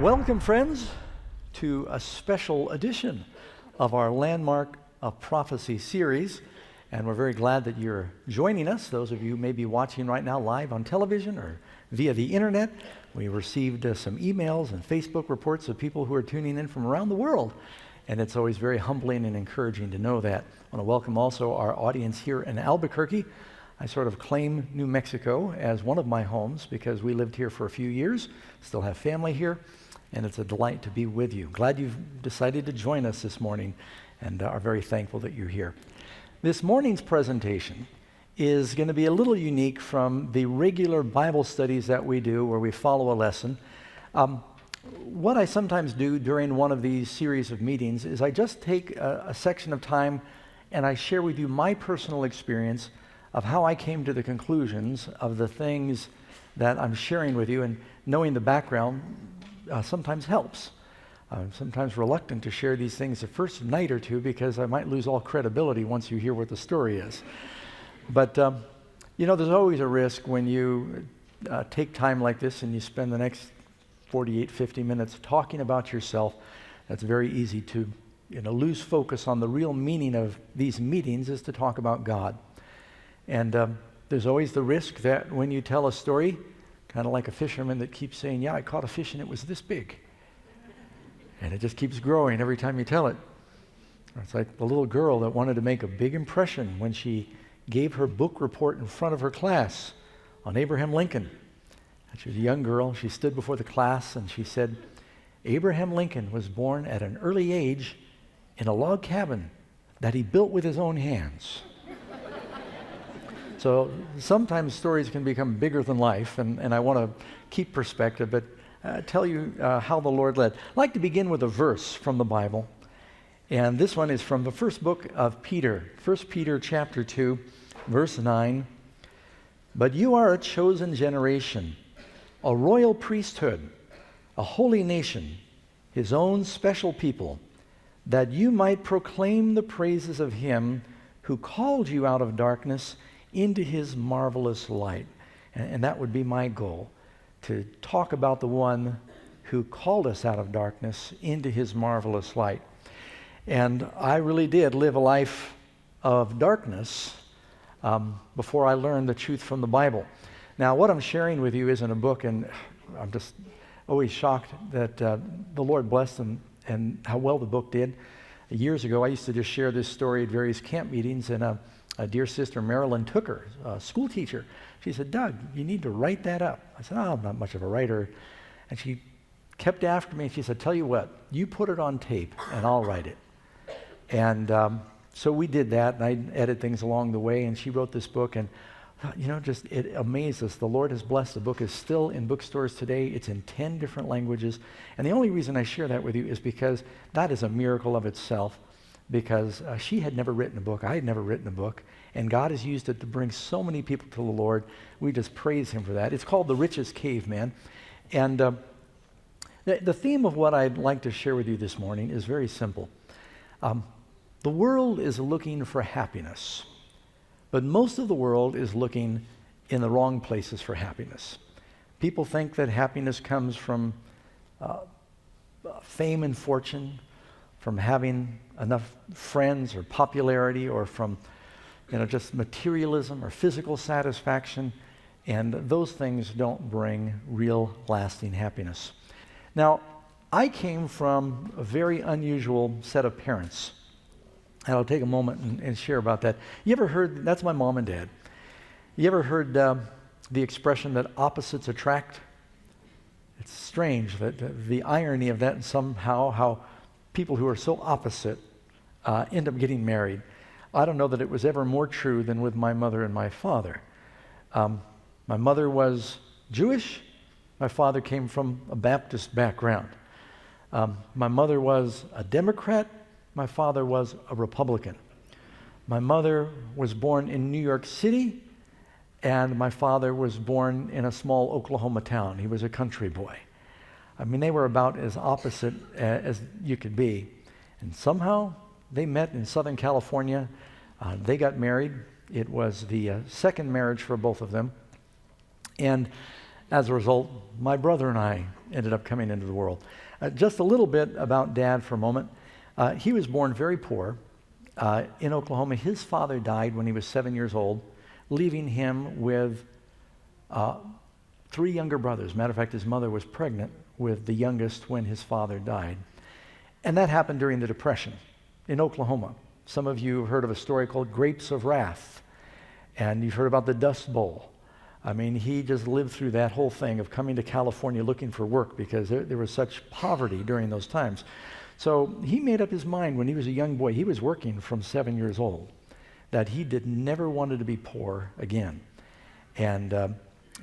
Welcome, friends, to a special edition of our Landmark of Prophecy series. And we're very glad that you're joining us. Those of you who may be watching right now live on television or via the internet. We received some emails and Facebook reports of people who are tuning in from around the world. And it's always very humbling and encouraging to know that. I want to welcome also our audience here in Albuquerque. I sort of claim New Mexico as one of my homes because we lived here for a few years, still have family here, and it's a delight to be with you. Glad you've decided to join us this morning and are very thankful that you're here. This morning's presentation is going to be a little unique from the regular Bible studies that we do where we follow a lesson. What I sometimes do during one of these series of meetings is I just take a section of time and I share with you my personal experience of how I came to the conclusions of the things that I'm sharing with you, and knowing the background sometimes helps. I'm sometimes reluctant to share these things the first night or two because I might lose all credibility once you hear what the story is. But, there's always a risk when you take time like this and you spend the next 48, 50 minutes talking about yourself. That's very easy to lose focus on the real meaning of these meetings is to talk about God. And there's always the risk that when you tell a story, kind of like a fisherman that keeps saying, yeah, I caught a fish and it was this big. And it just keeps growing every time you tell it. It's like the little girl that wanted to make a big impression when she gave her book report in front of her class on Abraham Lincoln. And she was a young girl. She stood before the class and she said, Abraham Lincoln was born at an early age in a log cabin that he built with his own hands. So sometimes stories can become bigger than life, and I want to keep perspective, but tell you how the Lord led. I'd like to begin with a verse from the Bible, and this one is from the first book of Peter, 1 Peter chapter 2, verse 9. But you are a chosen generation, a royal priesthood, a holy nation, his own special people, that you might proclaim the praises of him who called you out of darkness into his marvelous light. And that would be my goal, to talk about the one who called us out of darkness into his marvelous light. And I really did live a life of darkness before I learned the truth from the Bible. Now, what I'm sharing with you isn't a book, and I'm just always shocked that the Lord blessed them and how well the book did. Years ago, I used to just share this story at various camp meetings, and a dear sister, Marilyn Tooker, a school teacher, she said, Doug, you need to write that up. I said, I'm not much of a writer. And she kept after me, and she said, tell you what, you put it on tape, and I'll write it. And so we did that, and I edited things along the way, and she wrote this book, and it amazed us. The Lord has blessed. The book is still in bookstores today. It's in 10 different languages. And the only reason I share that with you is because that is a miracle of itself, because she had never written a book. I had never written a book. And God has used it to bring so many people to the Lord. We just praise him for that. It's called The Richest Caveman. And the theme of what I'd like to share with you this morning is very simple. The world is looking for happiness, but most of the world is looking in the wrong places for happiness. People think that happiness comes from fame and fortune, from having enough friends or popularity, or from just materialism or physical satisfaction, and those things don't bring real lasting happiness. Now, I came from a very unusual set of parents, and I'll take a moment and share about that. You ever heard, that's my mom and dad, you ever heard the expression that opposites attract? It's strange that the irony of that, and somehow how people who are so opposite end up getting married. I don't know that it was ever more true than with my mother and my father. My mother was Jewish. My father came from a Baptist background. My mother was a Democrat. My father was a Republican. My mother was born in New York City, and my father was born in a small Oklahoma town. He was a country boy. I mean, they were about as opposite as you could be. And somehow they met in Southern California. They got married. It was the second marriage for both of them. And As a result, my brother and I ended up coming into the world. Just a little bit about Dad for a moment. He was born very poor in Oklahoma. His father died when he was 7 years old, leaving him with 3 younger brothers. Matter of fact, his mother was pregnant with the youngest when his father died. And that happened during the Depression in Oklahoma. Some of you have heard of a story called Grapes of Wrath, and you've heard about the Dust Bowl. I mean, he just lived through that whole thing of coming to California looking for work because there was such poverty during those times. So he made up his mind when he was a young boy, he was working from 7 years old, that he did never wanted to be poor again. And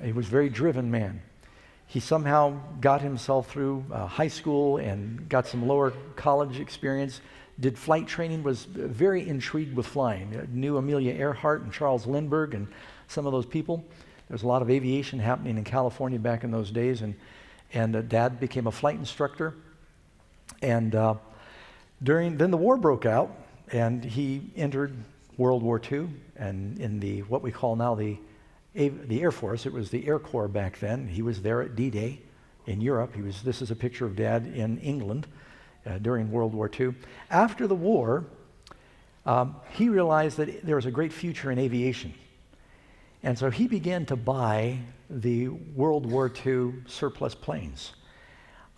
he was a very driven man. He somehow got himself through high school and got some lower college experience, did flight training, was very intrigued with flying, knew Amelia Earhart and Charles Lindbergh and some of those people. There was a lot of aviation happening in California back in those days, and Dad became a flight instructor. And then the war broke out, and he entered World War II, and in what we call now the Air Force. It was the Air Corps back then. He was there at D-Day in Europe. This is a picture of Dad in England during World War II. After the war, he realized that there was a great future in aviation. And so he began to buy the World War II surplus planes.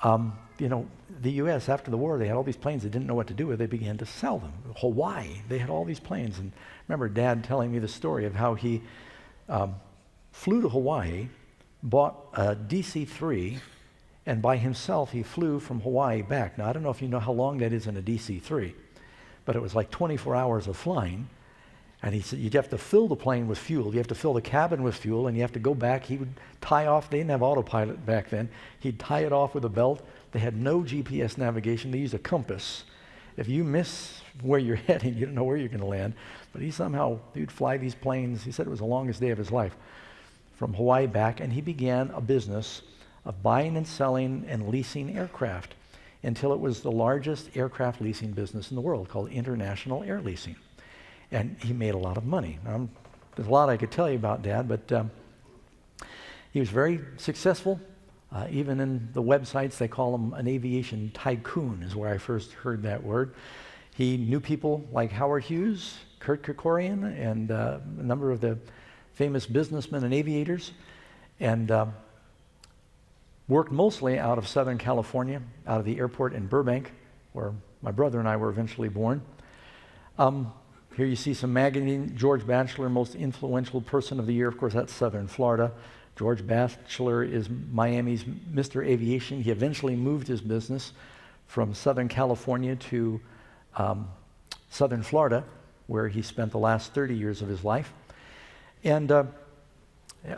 The U.S., after the war, they had all these planes they didn't know what to do with. They began to sell them. Hawaii, they had all these planes. And I remember Dad telling me the story of how he flew to Hawaii, bought a DC-3, and by himself he flew from Hawaii back. Now, I don't know if you know how long that is in a DC-3, but it was like 24 hours of flying. And he said, you'd have to fill the plane with fuel. You have to fill the cabin with fuel, and you have to go back. He would tie off. They didn't have autopilot back then. He'd tie it off with a belt. They had no GPS navigation. They used a compass. If you miss where you're heading, you don't know where you're going to land. But he'd fly these planes. He said it was the longest day of his life from Hawaii back, and he began a business of buying and selling and leasing aircraft until it was the largest aircraft leasing business in the world, called International Air Leasing. And he made a lot of money. There's a lot I could tell you about Dad, but he was very successful. Even in the websites, they call him an aviation tycoon, is where I first heard that word. He knew people like Howard Hughes, Kurt Kerkorian, and a number of the famous businessmen and aviators, and worked mostly out of Southern California, out of the airport in Burbank, where my brother and I were eventually born. Here you see some magazine. George Batchelor, most influential person of the year. Of course, that's Southern Florida. George Batchelor is Miami's Mr. Aviation. He eventually moved his business from Southern California to Southern Florida, where he spent the last 30 years of his life. And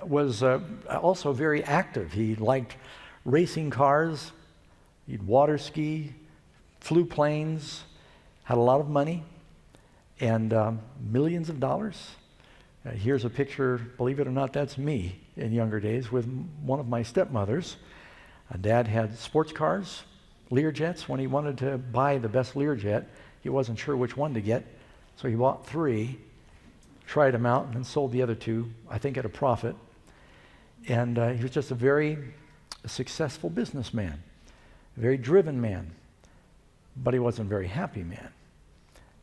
was also very active. He liked racing cars. He'd water ski, flew planes, had a lot of money, and millions of dollars. Here's a picture, believe it or not, that's me in younger days with one of my stepmothers. Dad had sports cars, Learjets. When he wanted to buy the best Learjet, he wasn't sure which one to get, so he bought 3, tried them out, and then sold the other 2, I think at a profit. And he was just a very successful businessman, a very driven man, but he wasn't a very happy man.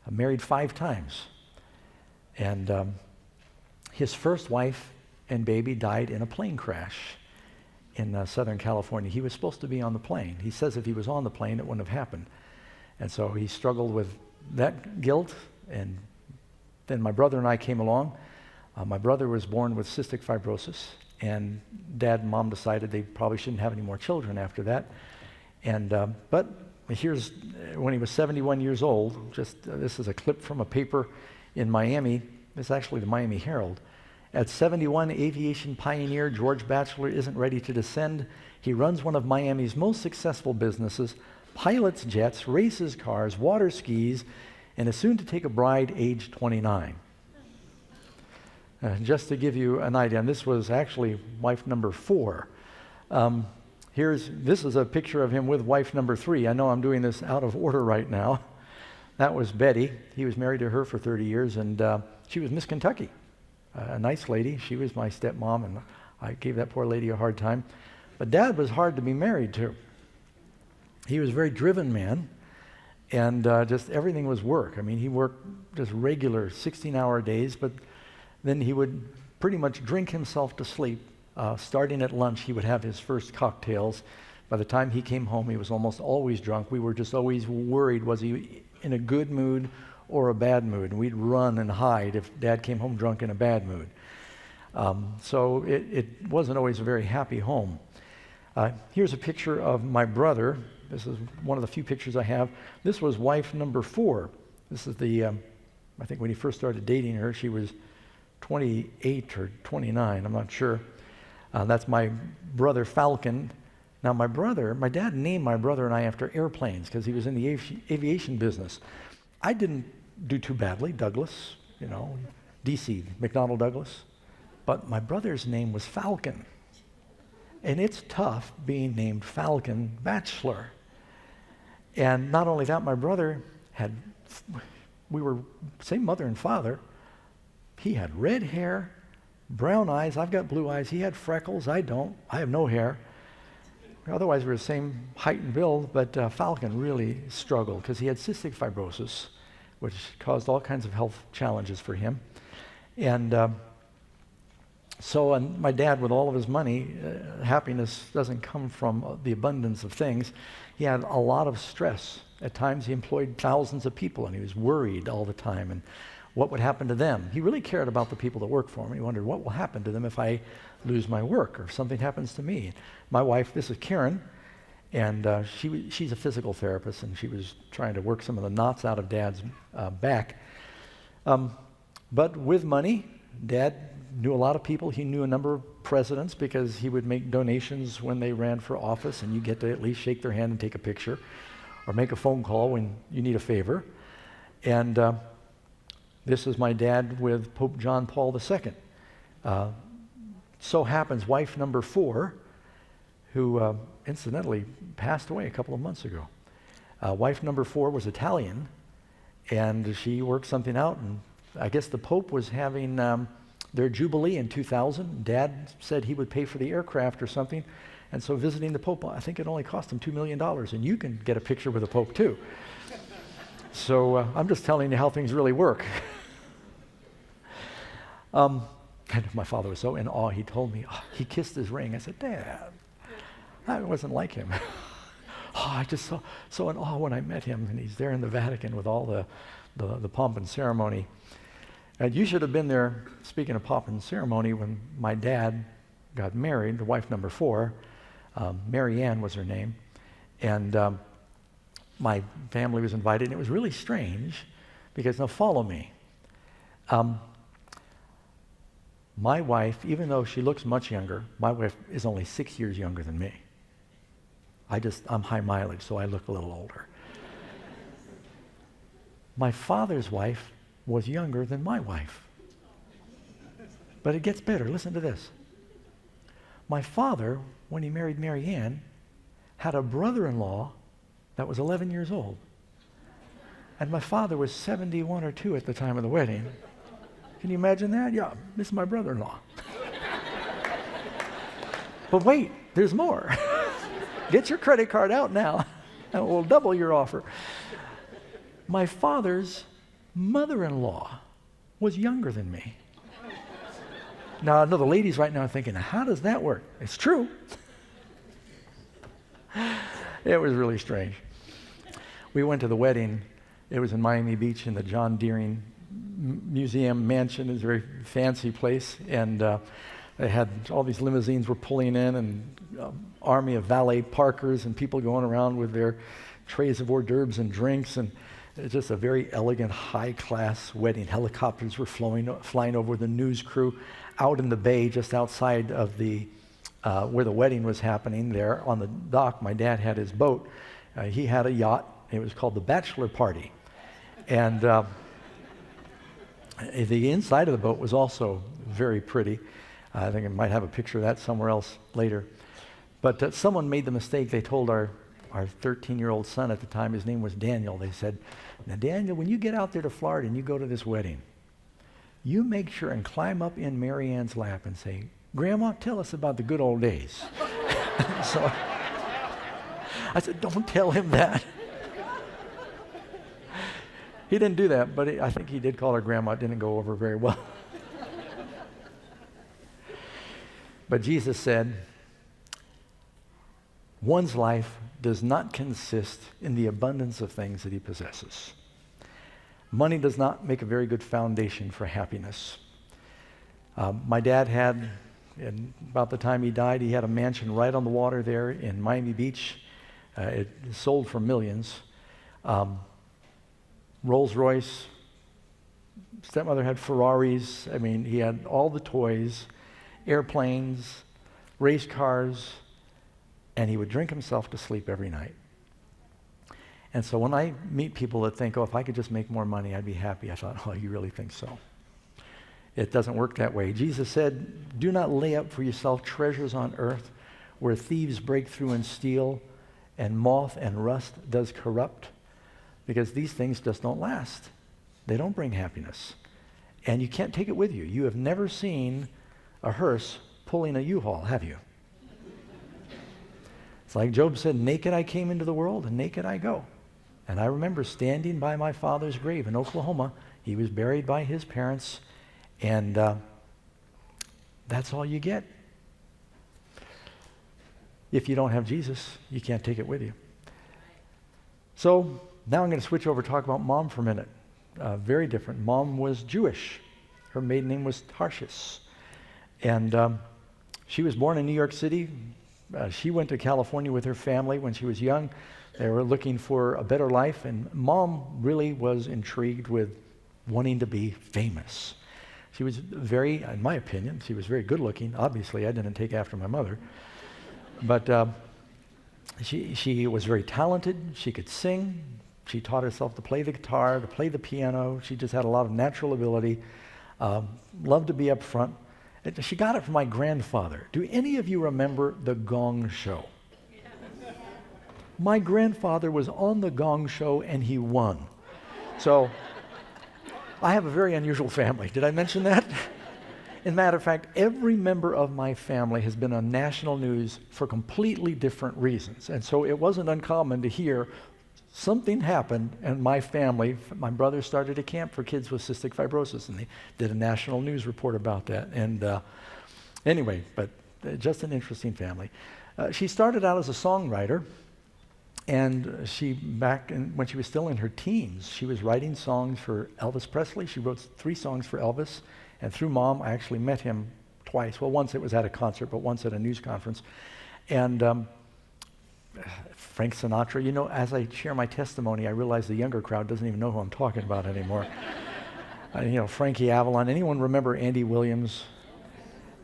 Married 5 times. And his first wife and baby died in a plane crash in Southern California. He was supposed to be on the plane. He says if he was on the plane, it wouldn't have happened. And so he struggled with that guilt. And then my brother and I came along. My brother was born with cystic fibrosis, and Dad and Mom decided they probably shouldn't have any more children after that. And but here's when he was 71 years old. This is a clip from a paper in Miami. It's actually the Miami Herald. At 71, aviation pioneer George Batchelor isn't ready to descend. He runs one of Miami's most successful businesses, pilots jets, races cars, water skis, and is soon to take a bride aged 29. Just to give you an idea, and this was actually wife number 4. This is a picture of him with wife number 3. I know I'm doing this out of order right now. That was Betty. He was married to her for 30 years, and she was Miss Kentucky, a nice lady. She was my stepmom, and I gave that poor lady a hard time. But Dad was hard to be married to. He was a very driven man, and just everything was work. I mean, he worked just regular 16-hour days, but then he would pretty much drink himself to sleep. Starting at lunch, he would have his first cocktails. By the time he came home, he was almost always drunk. We were just always worried, was he in a good mood or a bad mood? And we'd run and hide if Dad came home drunk in a bad mood. So it wasn't always a very happy home. Here's a picture of my brother. This is one of the few pictures I have. This was wife number 4. This is the, I think when he first started dating her, she was 28 or 29, I'm not sure. That's my brother Falcon. Now my dad named my brother and I after airplanes because he was in the aviation business. I didn't do too badly, Douglas, DC, McDonnell Douglas. But my brother's name was Falcon. And it's tough being named Falcon Batchelor. And not only that, my brother we were same mother and father. He had red hair, brown eyes. I've got blue eyes. He had freckles. I don't. I have no hair. Otherwise, we were the same height and build, but Falcon really struggled because he had cystic fibrosis, which caused all kinds of health challenges for him. And and my dad, with all of his money, happiness doesn't come from the abundance of things. He had a lot of stress. At times, he employed thousands of people, and he was worried all the time, and what would happen to them. He really cared about the people that worked for him. He wondered, what will happen to them if I lose my work or if something happens to me? My wife, this is Karen, and she's a physical therapist, and she was trying to work some of the knots out of Dad's back. But with money, Dad knew a lot of people. He knew a number of presidents because he would make donations when they ran for office, and you get to at least shake their hand and take a picture or make a phone call when you need a favor. And this is my dad with Pope John Paul II. So happens wife number 4, who incidentally passed away a couple of months ago. Wife number 4 was Italian, and she worked something out, and I guess the Pope was having their Jubilee in 2000. Dad said he would pay for the aircraft or something, and so visiting the Pope, I think it only cost him $2 million, and you can get a picture with the Pope too. So I'm just telling you how things really work. And my father was so in awe, he told me, he kissed his ring. I said, Dad, I wasn't like him. I just so in awe when I met him, and he's there in the Vatican with all the pomp and ceremony. And you should have been there, speaking of pomp and ceremony, when my dad got married, the wife number 4, Mary Ann was her name, and my family was invited, and it was really strange, because, now follow me. My wife, even though she looks much younger, my wife is only 6 years younger than me. I'm high mileage, so I look a little older. My father's wife was younger than my wife. But it gets better. Listen to this. My father, when he married Mary Ann, had a brother-in-law that was 11 years old. And my father was 71 or 2 at the time of the wedding. Can you imagine that? Yeah, this is my brother-in-law. But wait, there's more. Get your credit card out now, and we'll double your offer. My father's mother-in-law was younger than me. Now, I know the ladies right now are thinking, how does that work? It's true. It was really strange. We went to the wedding. It was in Miami Beach in the John Deering Museum Mansion. It was a very fancy place, and they had all these limousines were pulling in, and army of valet parkers and people going around with their trays of hors d'oeuvres and drinks, and it's just a very elegant, high-class wedding. Helicopters were flying over the news crew out in the bay just outside of the where the wedding was happening. There on the dock, my dad had his boat. He had a yacht. It was called the Batchelor Party, and the inside of the boat was also very pretty. I think I might have a picture of that somewhere else later. But someone made the mistake. They told our 13-year-old son at the time, his name was Daniel, they said, now Daniel, when you get out there to Florida and you go to this wedding, you make sure and climb up in Mary Ann's lap and say, Grandma, tell us about the good old days. So I said, don't tell him that. He didn't do that, but I think he did call her grandma. It didn't go over very well. But Jesus said, one's life does not consist in the abundance of things that he possesses. Money does not make a very good foundation for happiness. My dad had, and about the time he died, he had a mansion right on the water there in Miami Beach. It sold for millions. Rolls Royce. Stepmother had Ferraris. I mean, he had all the toys, airplanes, race cars, and he would drink himself to sleep every night. And so when I meet people that think, oh, if I could just make more money, I'd be happy, I thought, oh, you really think so? It doesn't work that way. Jesus said, do not lay up for yourself treasures on earth where thieves break through and steal and moth and rust does corrupt, because these things just don't last. They don't bring happiness. And you can't take it with you. You have never seen a hearse pulling a U-Haul, have you? It's like Job said, naked I came into the world and naked I go. And I remember standing by my father's grave in Oklahoma. He was buried by his parents, and that's all you get. If you don't have Jesus, you can't take it with you. So now I'm going to switch over to talk about Mom for a minute. Very different. Mom was Jewish. Her maiden name was Tarshish. And she was born in New York City. She went to California with her family when she was young. They were looking for a better life, and Mom really was intrigued with wanting to be famous. She was very, in my opinion, she was very good looking. Obviously, I didn't take after my mother. But she was very talented. She could sing. She taught herself to play the guitar, to play the piano. She just had a lot of natural ability. Loved to be up front. She got it from my grandfather. Do any of you remember the Gong Show? My grandfather was on the Gong Show and he won. So I have a very unusual family. Did I mention that? As a matter of fact, every member of my family has been on national news for completely different reasons. And so it wasn't uncommon to hear something happened and my family, my brother started a camp for kids with cystic fibrosis, and they did a national news report about that. And anyway, but just an interesting family. She started out as a songwriter, and when she was still in her teens, she was writing songs for Elvis Presley. She wrote 3 songs for Elvis, and through Mom, I actually met him twice. Well, once it was at a concert, but once at a news conference. And Frank Sinatra, you know, as I share my testimony, I realize the younger crowd doesn't even know who I'm talking about anymore. Frankie Avalon. Anyone remember Andy Williams?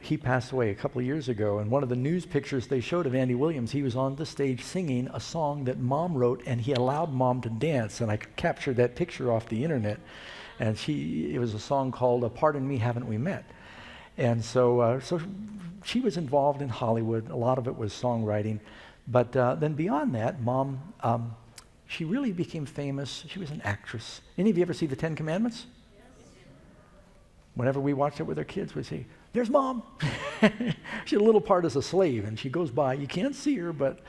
He passed away a couple of years ago, and one of the news pictures they showed of Andy Williams, he was on the stage singing a song that Mom wrote, and he allowed Mom to dance, and I captured that picture off the internet. And it was a song called Pardon Me, Haven't We Met? And so she was involved in Hollywood. A lot of it was songwriting. But then beyond that, Mom, she really became famous. She was an actress. Any of you ever see the 10 Commandments? Whenever we watched it with our kids, we'd say, there's Mom. She had a little part as a slave, and she goes by. You can't see her, but...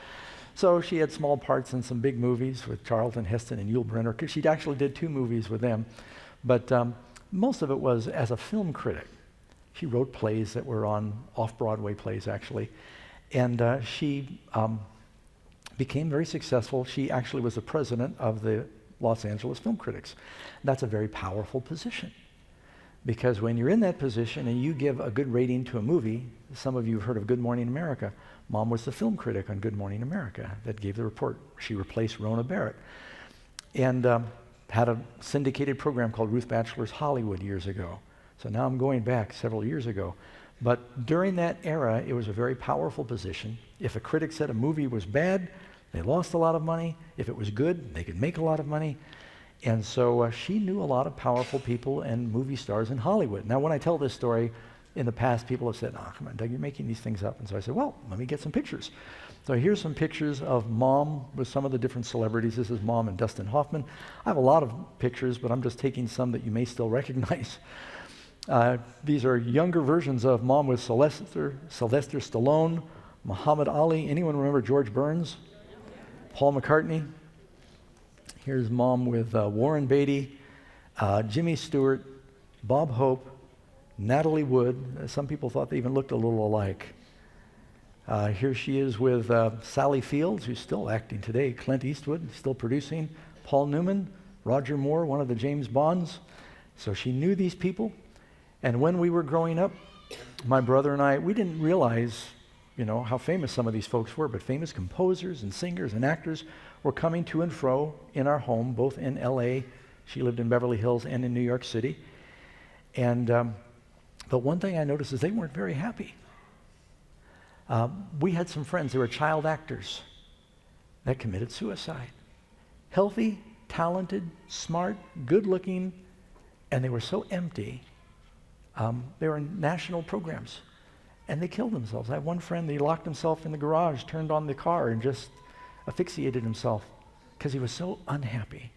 So she had small parts in some big movies with Charlton Heston and Yul Brynner, because she actually did 2 movies with them. But most of it was as a film critic. She wrote plays that were on off-Broadway plays, actually. And she became very successful. She actually was the president of the Los Angeles Film Critics. That's a very powerful position. Because when you're in that position and you give a good rating to a movie, some of you have heard of Good Morning America. Mom was the film critic on Good Morning America that gave the report. She replaced Rona Barrett. And had a syndicated program called Ruth Batchelor's Hollywood years ago. So now I'm going back several years ago. But during that era, it was a very powerful position. If a critic said a movie was bad, they lost a lot of money. If it was good, they could make a lot of money. And so she knew a lot of powerful people and movie stars in Hollywood. Now, when I tell this story, in the past, people have said, come on, Doug, you're making these things up. And so I said, well, let me get some pictures. So here's some pictures of Mom with some of the different celebrities. This is Mom and Dustin Hoffman. I have a lot of pictures, but I'm just taking some that you may still recognize. These are younger versions of Mom with Sylvester Stallone, Muhammad Ali. Anyone remember George Burns? Paul McCartney. Here's Mom with Warren Beatty, Jimmy Stewart, Bob Hope, Natalie Wood. Some people thought they even looked a little alike. Here she is with Sally Fields, who's still acting today, Clint Eastwood, still producing, Paul Newman, Roger Moore, one of the James Bonds. So she knew these people. And when we were growing up, my brother and I, we didn't realize, how famous some of these folks were, but famous composers and singers and actors were coming to and fro in our home, both in L.A., she lived in Beverly Hills, and in New York City. And but one thing I noticed is they weren't very happy. We had some friends, they were child actors that committed suicide. Healthy, talented, smart, good-looking, and they were so empty. They were in national programs, and they killed themselves. I have one friend, he locked himself in the garage, turned on the car, and just asphyxiated himself because he was so unhappy.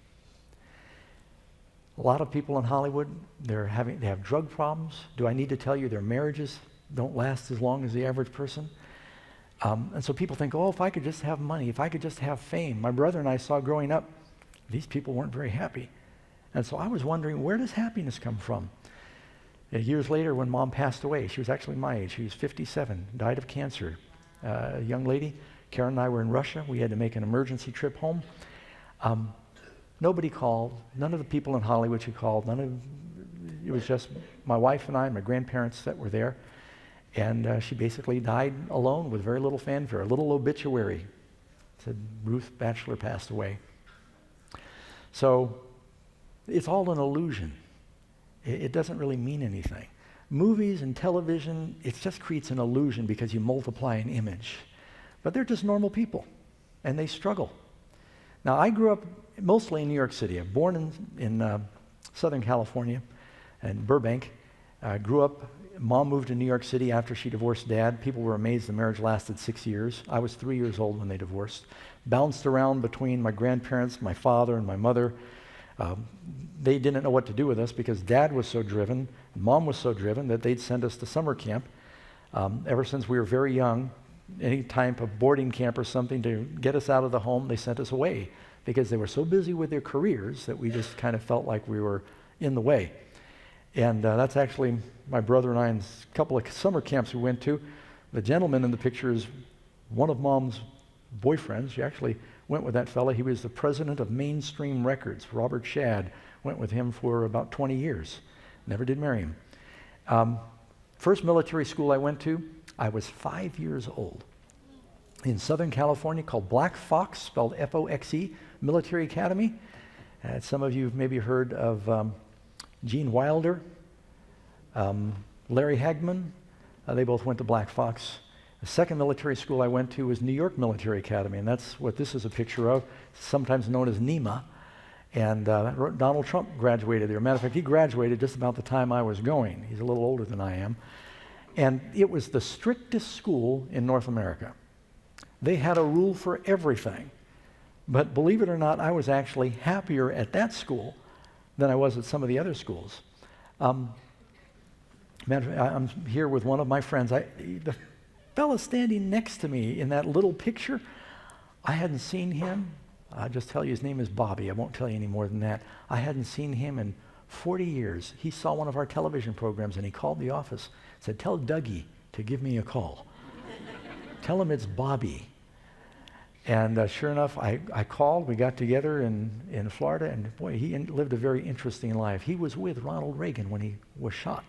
A lot of people in Hollywood, they have drug problems. Do I need to tell you their marriages don't last as long as the average person? And so people think, if I could just have money, if I could just have fame. My brother and I saw growing up, these people weren't very happy. And so I was wondering, where does happiness come from? Years later, when Mom passed away, she was actually my age. She was 57, died of cancer. A young lady, Karen and I were in Russia. We had to make an emergency trip home. Nobody called. None of the people in Hollywood she called. It was just my wife and I, my grandparents that were there. And she basically died alone with very little fanfare, a little obituary. It said Ruth Batchelor passed away. So it's all an illusion. It doesn't really mean anything. Movies and television, it just creates an illusion because you multiply an image. But they're just normal people, and they struggle. Now, I grew up mostly in New York City. I'm born in Southern California, in Burbank. I grew up, Mom moved to New York City after she divorced Dad. People were amazed the marriage lasted 6 years. I was 3 years old when they divorced. Bounced around between my grandparents, my father, and my mother. They didn't know what to do with us because Dad was so driven, Mom was so driven that they'd send us to summer camp. Ever since we were very young, any type of boarding camp or something to get us out of the home, they sent us away because they were so busy with their careers that we just kind of felt like we were in the way. And that's actually my brother and I in a couple of summer camps we went to. The gentleman in the picture is one of Mom's boyfriends. She actually went with that fella. He was the president of Mainstream Records. Robert Shadd went with him for about 20 years. Never did marry him. First military school I went to, I was 5 years old. In Southern California, called Black Fox, spelled F-O-X-E, Military Academy. Some of you have maybe heard of Gene Wilder, Larry Hagman. They both went to Black Fox. The second military school I went to was New York Military Academy, and that's what this is a picture of, sometimes known as NEMA. And Donald Trump graduated there. Matter of fact, he graduated just about the time I was going. He's a little older than I am. And it was the strictest school in North America. They had a rule for everything. But believe it or not, I was actually happier at that school than I was at some of the other schools. I'm here with one of my friends. The fellow standing next to me in that little picture, I hadn't seen him. I'll just tell you his name is Bobby. I won't tell you any more than that. I hadn't seen him in 40 years. He saw one of our television programs and he called the office, said, "Tell Dougie to give me a call. Tell him it's Bobby." And sure enough, I called. We got together in Florida, and boy, he lived a very interesting life. He was with Ronald Reagan when he was shot.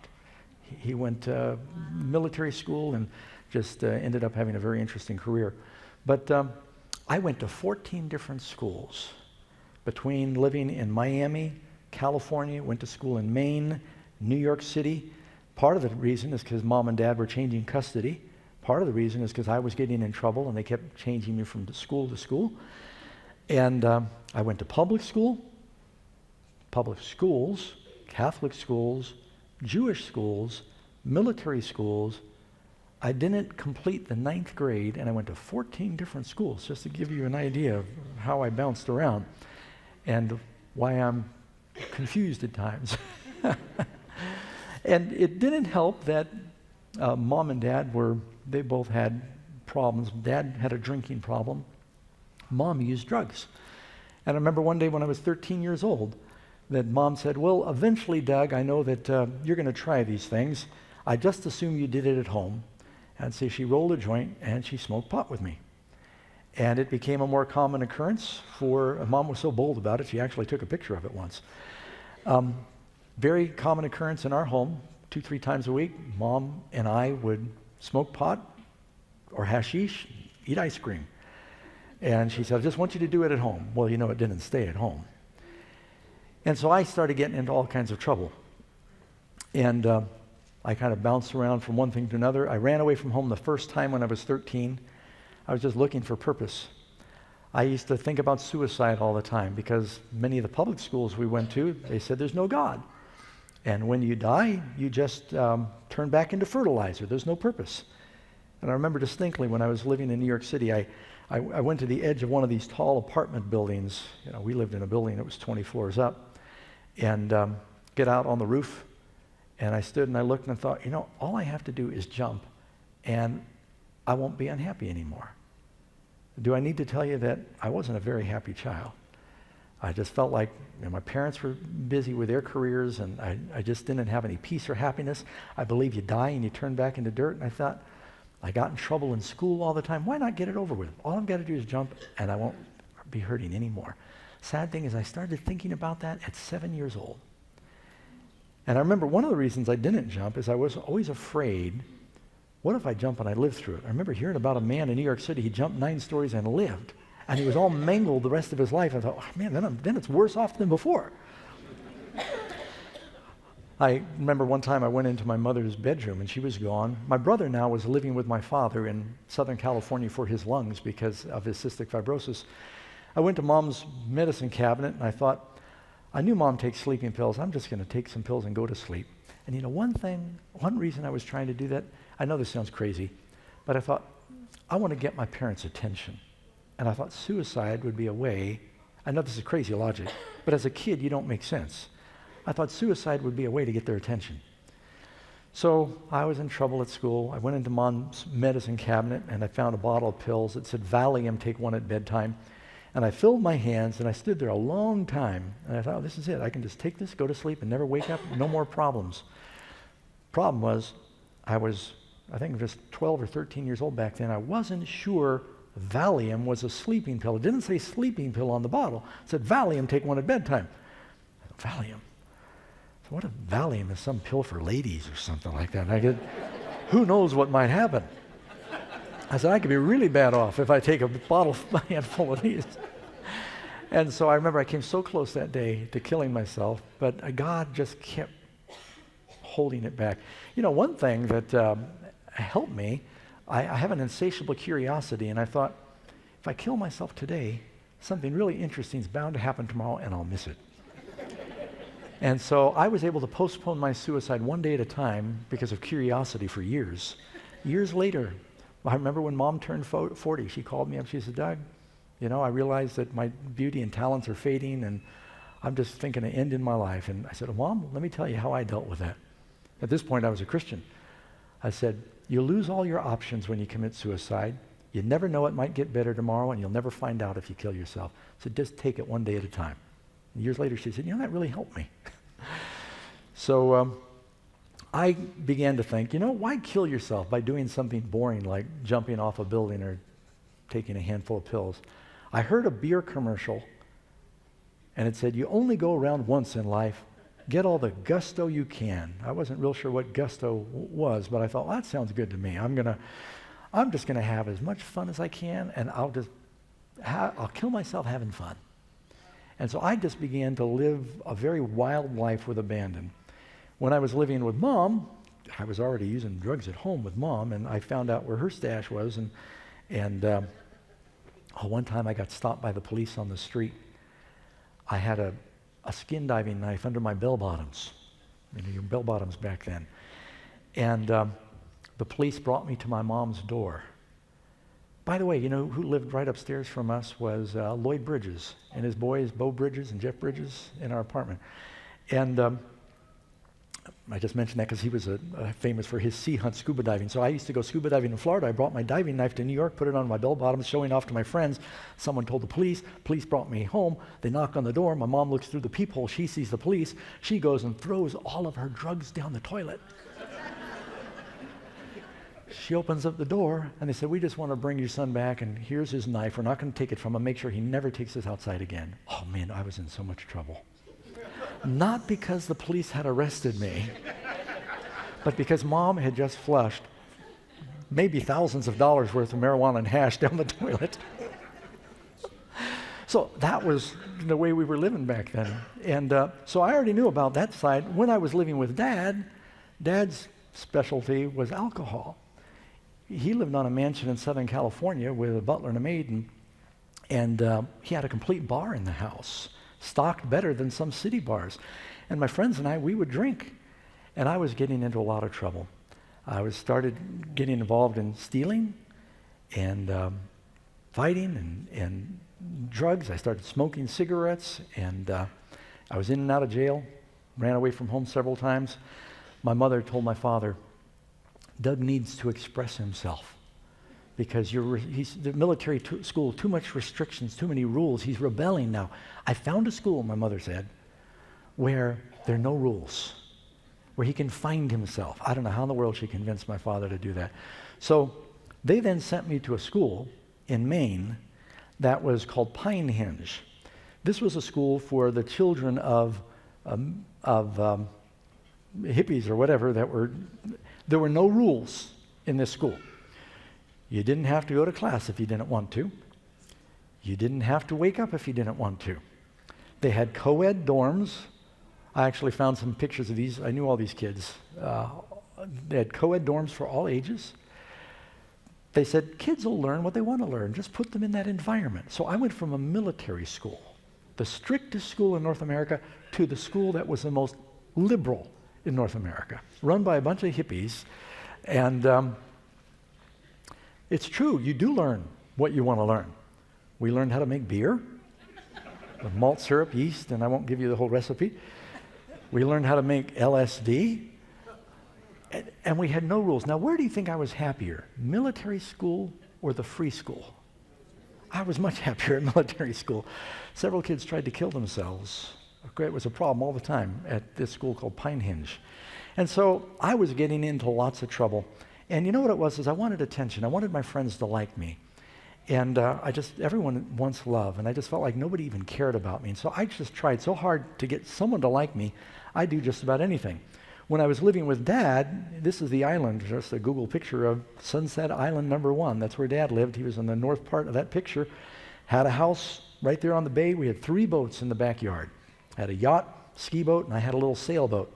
He went to military school and just ended up having a very interesting career. But I went to 14 different schools between living in Miami, California, went to school in Maine, New York City. Part of the reason is because Mom and Dad were changing custody. Part of the reason is because I was getting in trouble and they kept changing me from school to school. And I went to public school, public schools, Catholic schools, Jewish schools, military schools. I didn't complete the 9th grade, and I went to 14 different schools, just to give you an idea of how I bounced around and why I'm confused at times. And it didn't help that Mom and Dad they both had problems. Dad had a drinking problem. Mom used drugs. And I remember one day when I was 13 years old that Mom said, well, eventually, Doug, I know that you're going to try these things. I just assume you did it at home. And so she rolled a joint and she smoked pot with me. And it became a more common occurrence Mom was so bold about it, she actually took a picture of it once. Very common occurrence in our home, 2-3 times a week. Mom and I would smoke pot or hashish, eat ice cream. And she said, I just want you to do it at home. Well, it didn't stay at home. And so I started getting into all kinds of trouble. And I kind of bounced around from one thing to another. I ran away from home the first time when I was 13. I was just looking for purpose. I used to think about suicide all the time because many of the public schools we went to, they said there's no God. And when you die, you just turn back into fertilizer. There's no purpose. And I remember distinctly when I was living in New York City, I went to the edge of one of these tall apartment buildings. We lived in a building that was 20 floors up. And get out on the roof. And I stood and I looked and I thought, all I have to do is jump and I won't be unhappy anymore. Do I need to tell you that I wasn't a very happy child? I just felt like my parents were busy with their careers and I just didn't have any peace or happiness. I believe you die and you turn back into dirt. And I thought, I got in trouble in school all the time. Why not get it over with? All I've got to do is jump and I won't be hurting anymore. Sad thing is I started thinking about that at 7 years old. And I remember one of the reasons I didn't jump is I was always afraid, what if I jump and I live through it? I remember hearing about a man in New York City, he jumped 9 stories and lived. And he was all mangled the rest of his life. I thought, oh, man, then it's worse off than before. I remember one time I went into my mother's bedroom and she was gone. My brother now was living with my father in Southern California for his lungs because of his cystic fibrosis. I went to Mom's medicine cabinet and I thought, I knew Mom takes sleeping pills. I'm just going to take some pills and go to sleep. And one reason I was trying to do that, I know this sounds crazy, but I thought, I want to get my parents' attention. And I thought suicide would be a way, I know this is crazy logic, but as a kid, you don't make sense. I thought suicide would be a way to get their attention. So I was in trouble at school. I went into Mom's medicine cabinet and I found a bottle of pills. It said Valium, take one at bedtime. And I filled my hands and I stood there a long time. And I thought, oh, this is it. I can just take this, go to sleep and never wake up, no more problems. Problem was, I think just 12 or 13 years old back then. I wasn't sure Valium was a sleeping pill. It didn't say sleeping pill on the bottle. It said Valium, take one at bedtime. Valium. So what if Valium is some pill for ladies or something like that? Who knows what might happen? I said, I could be really bad off if I take a handful of these. And so I remember I came so close that day to killing myself, but God just kept holding it back. One thing that helped me, I have an insatiable curiosity, and I thought, if I kill myself today, something really interesting is bound to happen tomorrow, and I'll miss it. And so I was able to postpone my suicide one day at a time because of curiosity for years. Years later, I remember when Mom turned 40, she called me up, she said, Doug, I realize that my beauty and talents are fading, and I'm just thinking an end in my life. And I said, Mom, let me tell you how I dealt with that. At this point, I was a Christian. I said, you lose all your options when you commit suicide. You never know, it might get better tomorrow, and you'll never find out if you kill yourself. So just take it one day at a time. And years later, she said, that really helped me. So I began to think, why kill yourself by doing something boring like jumping off a building or taking a handful of pills? I heard a beer commercial, and it said, you only go around once in life. Get all the gusto you can. I wasn't real sure what gusto was, but I thought, well, that sounds good to me. I'm just gonna have as much fun as I can, and I'll kill myself having fun. And so I just began to live a very wild life with abandon. When I was living with Mom, I was already using drugs at home with Mom, and I found out where her stash was, and one time I got stopped by the police on the street. I had a skin diving knife under my bell bottoms. Your bell bottoms back then. And the police brought me to my mom's door. By the way, who lived right upstairs from us was Lloyd Bridges and his boys, Bo Bridges and Jeff Bridges, in our apartment. And I just mentioned that because he was famous for his sea hunt scuba diving. So I used to go scuba diving in Florida. I brought my diving knife to New York, put it on my bell bottom, showing off to my friends. Someone told the police. Police brought me home. They knock on the door. My mom looks through the peephole. She sees the police. She goes and throws all of her drugs down the toilet. She opens up the door, and they said, we just want to bring your son back, and here's his knife. We're not going to take it from him. Make sure he never takes this outside again. Oh, man, I was in so much trouble. Not because the police had arrested me, but because Mom had just flushed maybe thousands of dollars worth of marijuana and hash down the toilet. So that was the way we were living back then. And so I already knew about that side. When I was living with Dad's specialty was alcohol. He lived on a mansion in Southern California with a butler and a maid, and he had a complete bar in the house, stocked better than some city bars. And my friends and I, we would drink. And I was getting into a lot of trouble. I started getting involved in stealing and fighting and drugs. I started smoking cigarettes, and I was in and out of jail, ran away from home several times. My mother told my father, Doug needs to express himself because he's the military school, too much restrictions, too many rules. He's rebelling now. I found a school, my mother said, where there are no rules, where he can find himself. I don't know how in the world she convinced my father to do that. So they then sent me to a school in Maine that was called Pine Hinge. This was a school for the children of hippies or whatever there were no rules in this school. You didn't have to go to class if you didn't want to. You didn't have to wake up if you didn't want to. They had co-ed dorms. I actually found some pictures of these. I knew all these kids. They had co-ed dorms for all ages. They said, kids will learn what they want to learn. Just put them in that environment. So I went from a military school, the strictest school in North America, to the school that was the most liberal in North America, run by a bunch of hippies. And it's true, you do learn what you want to learn. We learned how to make beer with malt syrup, yeast, and I won't give you the whole recipe. We learned how to make LSD, and we had no rules. Now, where do you think I was happier, military school or the free school? I was much happier at military school. Several kids tried to kill themselves. It was a problem all the time at this school called Pine Hinge. And so I was getting into lots of trouble. And you know what it was, is I wanted attention. I wanted my friends to like me. And everyone wants love, and I just felt like nobody even cared about me. And so I just tried so hard to get someone to like me, I'd do just about anything. When I was living with Dad, this is the island, just a Google picture of Sunset Island number 1. That's where Dad lived. He was in the north part of that picture. Had a house right there on the bay. We had 3 boats in the backyard. Had a yacht, ski boat, and I had a little sailboat.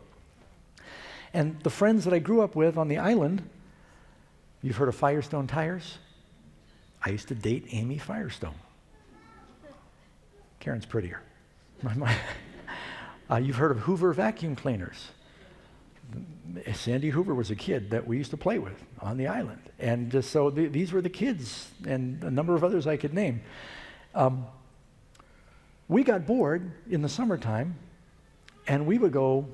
And the friends that I grew up with on the island, you've heard of Firestone Tires? I used to date Amy Firestone. Karen's prettier. You've heard of Hoover vacuum cleaners. Sandy Hoover was a kid that we used to play with on the island. And just so these were the kids, and a number of others I could name. We got bored in the summertime, and we would go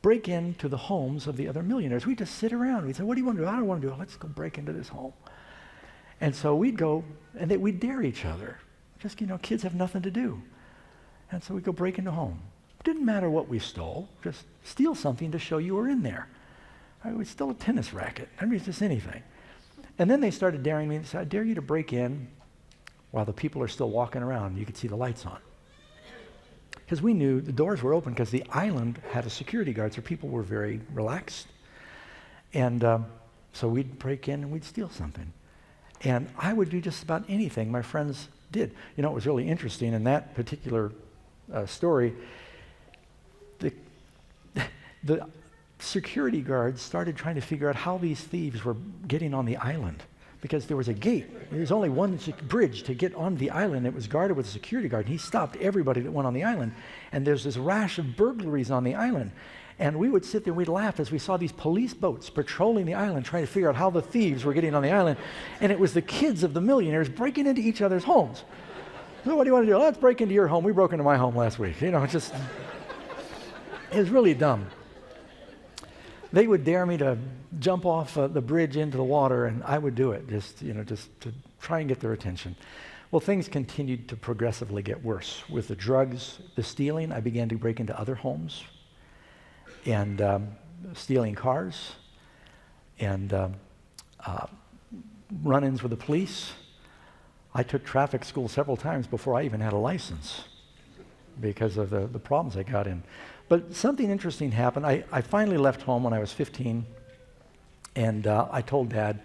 break into the homes of the other millionaires. We'd just sit around. We'd say, what do you want to do? I don't want to do it. Let's go break into this home. And so we'd go, and we'd dare each other. Just, kids have nothing to do. And so we'd go break into home. Didn't matter what we stole. Just steal something to show you were in there. We stole a tennis racket. I mean, just anything. And then they started daring me. They said, I dare you to break in while the people are still walking around. You could see the lights on. Because we knew the doors were open because the island had a security guard, so people were very relaxed. And so we'd break in and we'd steal something. And I would do just about anything my friends did. It was really interesting in that particular story. The security guards started trying to figure out how these thieves were getting on the island, because there was a gate. There was only one bridge to get on the island. It was guarded with a security guard. And he stopped everybody that went on the island. And there's this rash of burglaries on the island. And we would sit there and we'd laugh as we saw these police boats patrolling the island, trying to figure out how the thieves were getting on the island. And it was the kids of the millionaires breaking into each other's homes. So what do you want to do? Let's break into your home. We broke into my home last week. It was really dumb. They would dare me to jump off the bridge into the water, and I would do it, just to try and get their attention. Well, things continued to progressively get worse. With the drugs, the stealing, I began to break into other homes and stealing cars and run-ins with the police. I took traffic school several times before I even had a license because of the problems I got in. But something interesting happened. I finally left home when I was 15, and I told Dad,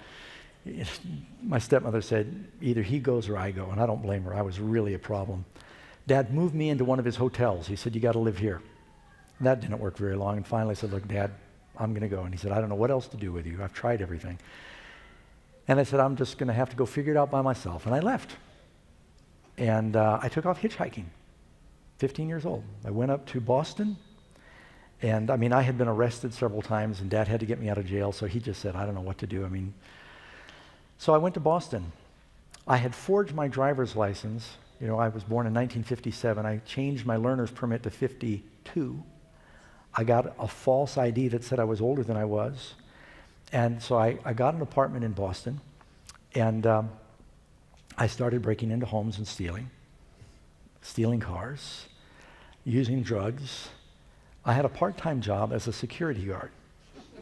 my stepmother said, either he goes or I go, and I don't blame her. I was really a problem. Dad moved me into one of his hotels. He said, you got to live here. And that didn't work very long, and finally I said, look, Dad, I'm going to go. And he said, I don't know what else to do with you. I've tried everything. And I said, I'm just going to have to go figure it out by myself. And I left. And I took off hitchhiking, 15 years old. I went up to Boston. And I had been arrested several times, and Dad had to get me out of jail, so he just said, I don't know what to do. So I went to Boston. I had forged my driver's license. I was born in 1957. I changed my learner's permit to 52. I got a false ID that said I was older than I was. And so I got an apartment in Boston, and I started breaking into homes and stealing cars, using drugs. I had a part-time job as a security guard,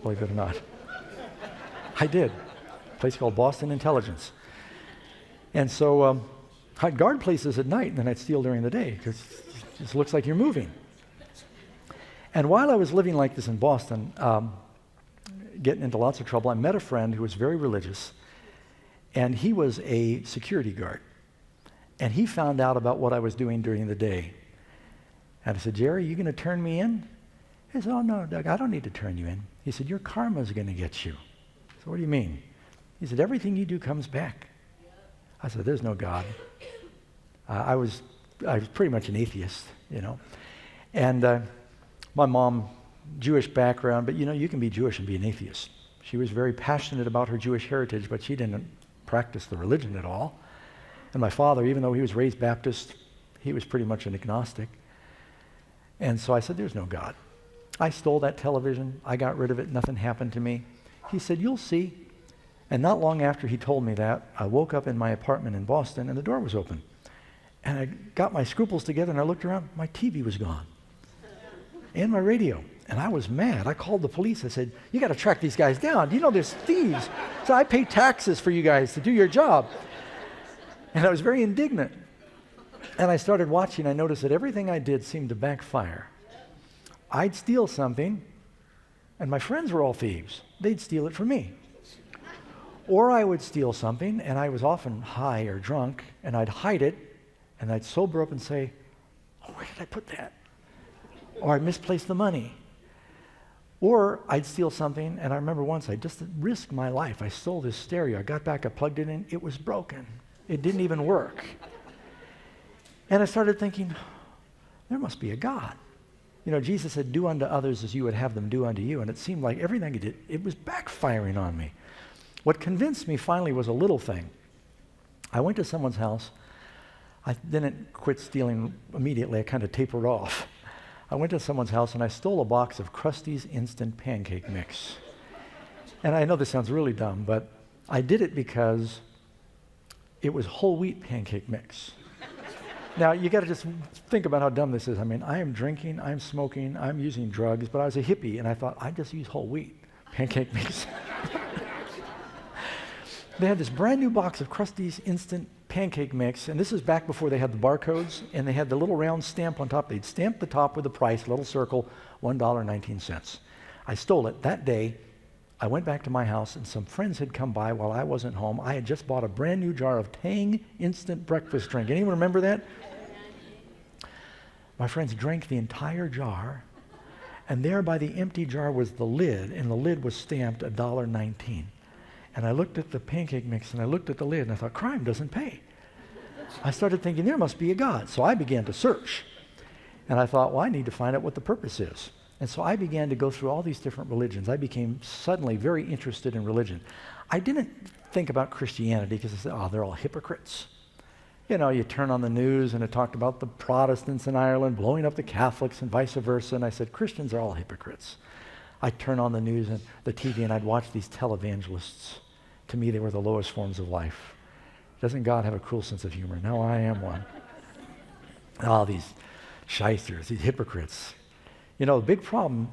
believe it or not. I did. A place called Boston Intelligence. And so I'd guard places at night, and then I'd steal during the day, because it just looks like you're moving. And while I was living like this in Boston, getting into lots of trouble, I met a friend who was very religious, and he was a security guard. And he found out about what I was doing during the day. And I said, Jerry, you going to turn me in? He said, oh, no, Doug, I don't need to turn you in. He said, your karma's going to get you. So what do you mean? He said, everything you do comes back. I said, there's no God. I was pretty much an atheist, And my mom, Jewish background, but you can be Jewish and be an atheist. She was very passionate about her Jewish heritage, but she didn't practice the religion at all. And my father, even though he was raised Baptist, he was pretty much an agnostic. And so I said, there's no God. I stole that television. I got rid of it. Nothing happened to me. He said, you'll see. And not long after he told me that, I woke up in my apartment in Boston, and the door was open. And I got my scruples together, and I looked around. My TV was gone. And my radio. And I was mad. I called the police. I said, you got to track these guys down. There's thieves. So I pay taxes for you guys to do your job. And I was very indignant. And I started watching. I noticed that everything I did seemed to backfire. I'd steal something, and my friends were all thieves. They'd steal it from me. Or I would steal something, and I was often high or drunk, and I'd hide it, and I'd sober up and say, oh, where did I put that? Or I'd misplace the money. Or I'd steal something, and I remember once I just risked my life. I stole this stereo. I got back, I plugged it in. It was broken. It didn't even work. And I started thinking, there must be a God. Jesus said, do unto others as you would have them do unto you. And it seemed like everything he did, it was backfiring on me. What convinced me finally was a little thing. I went to someone's house. I didn't quit stealing immediately. I kind of tapered off. I went to someone's house and I stole a box of Krusty's instant pancake mix. And I know this sounds really dumb, but I did it because it was whole wheat pancake mix. Now, you got to just think about how dumb this is. I am drinking, I'm smoking, I'm using drugs, but I was a hippie, and I thought, I'd just use whole wheat pancake mix. They had this brand new box of Krusty's instant pancake mix, and this is back before they had the barcodes, and they had the little round stamp on top. They'd stamp the top with the price, little circle, $1.19. I stole it. That day, I went back to my house, and some friends had come by while I wasn't home. I had just bought a brand new jar of Tang instant breakfast drink. Anyone remember that? My friends drank the entire jar, and there by the empty jar was the lid, and the lid was stamped $1.19. And I looked at the pancake mix, and I looked at the lid, and I thought, crime doesn't pay. I started thinking, there must be a God. So I began to search. And I thought, well, I need to find out what the purpose is. And so I began to go through all these different religions. I became suddenly very interested in religion. I didn't think about Christianity because I said, oh, they're all hypocrites. You turn on the news and it talked about the Protestants in Ireland blowing up the Catholics and vice versa. And I said, Christians are all hypocrites. I'd turn on the news and the TV and I'd watch these televangelists. To me, they were the lowest forms of life. Doesn't God have a cruel sense of humor? No, I am one. Oh, these shysters, these hypocrites. You know, the big problem,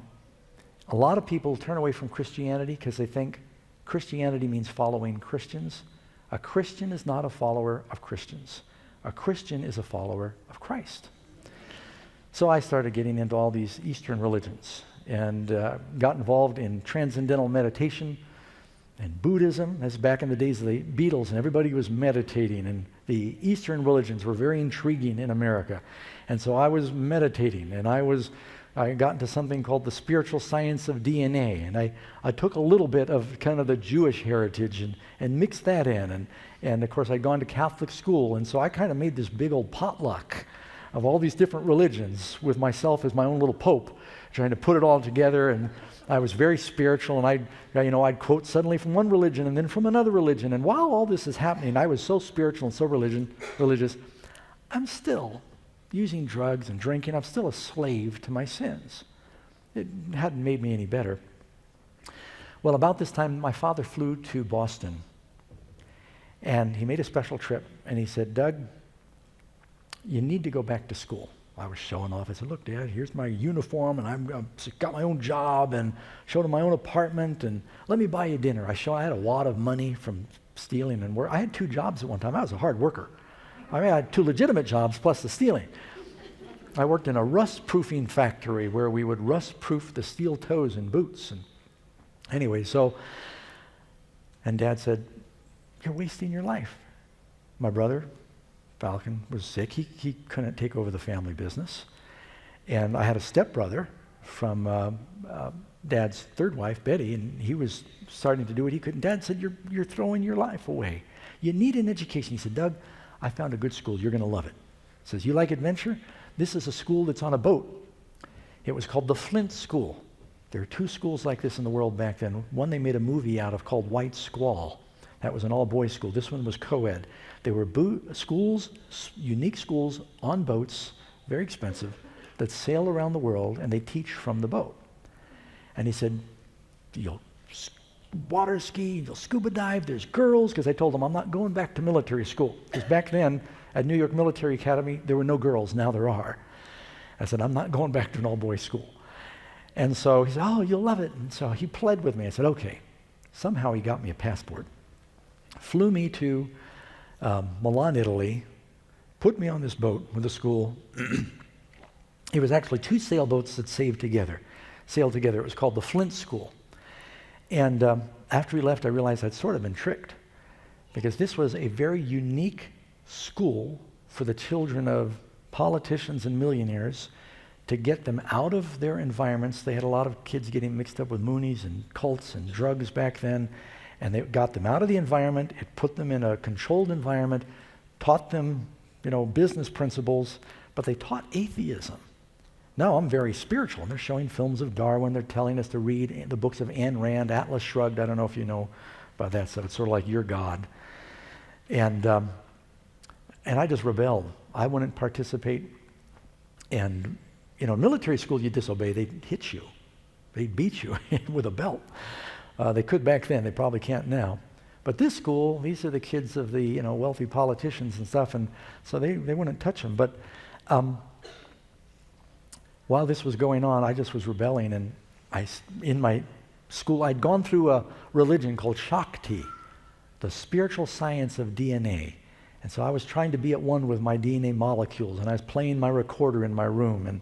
a lot of people turn away from Christianity because they think Christianity means following Christians. A Christian is not a follower of Christians. A Christian is a follower of Christ. So I started getting into all these Eastern religions and got involved in transcendental meditation and Buddhism. That's back in the days of the Beatles, and everybody was meditating, and the Eastern religions were very intriguing in America. And so I was meditating, and I got into something called the spiritual science of DNA, and I took a little bit of kind of the Jewish heritage and mixed that in, and of course I'd gone to Catholic school, and so I kind of made this big old potluck of all these different religions with myself as my own little pope, trying to put it all together. And I was very spiritual, and I'd quote suddenly from one religion and then from another religion, and while all this is happening, I was so spiritual and so religious, I'm still using drugs and drinking. I'm still a slave to my sins. It hadn't made me any better. Well, about this time, my father flew to Boston, and he made a special trip, and he said, Doug, you need to go back to school. I was showing off. I said, look, Dad, here's my uniform, and I've got my own job, and showed him my own apartment, and let me buy you dinner. I had a wad of money from stealing and work. I had 2 jobs at one time. I was a hard worker. I had 2 legitimate jobs plus the stealing. I worked in a rust-proofing factory where we would rust-proof the steel toes in boots. And anyway, and Dad said, you're wasting your life. My brother, Falcon, was sick. He couldn't take over the family business. And I had a stepbrother from Dad's 3rd wife, Betty, and he was starting to do what he could. And Dad said, you're throwing your life away. You need an education. He said, Doug, I found a good school. You're going to love it. He says, you like adventure? This is a school that's on a boat. It was called the Flint School. There are 2 schools like this in the world back then. One they made a movie out of called White Squall. That was an all-boys school. This one was co-ed. They were schools, unique schools on boats, very expensive, that sail around the world, and they teach from the boat. And he said, you'll water ski, you'll scuba dive, there's girls, because I told him I'm not going back to military school. Because back then, at New York Military Academy, there were no girls, now there are. I said, I'm not going back to an all-boys school. And so he said, oh, you'll love it. And so he pled with me. I said, okay. Somehow he got me a passport, flew me to Milan, Italy, put me on this boat with the school. It was actually 2 sailboats that sailed together. It was called the Flint School. And after he left, I realized I'd sort of been tricked, because this was a very unique school for the children of politicians and millionaires to get them out of their environments. They had a lot of kids getting mixed up with Moonies and cults and drugs back then, and they got them out of the environment. It put them in a controlled environment, taught them, business principles, but they taught atheism. Now I'm very spiritual, and they're showing films of Darwin. They're telling us to read the books of Ayn Rand, Atlas Shrugged. I don't know if you know about that stuff. It's sort of like your God. And I just rebelled. I wouldn't participate. And, military school, you disobey. They'd hit you. They'd beat you with a belt. They could back then. They probably can't now. But this school, these are the kids of the, wealthy politicians and stuff, and so they wouldn't touch them. But while this was going on, I just was rebelling, and in my school, I'd gone through a religion called Shakti, the spiritual science of DNA. And so I was trying to be at one with my DNA molecules, and I was playing my recorder in my room,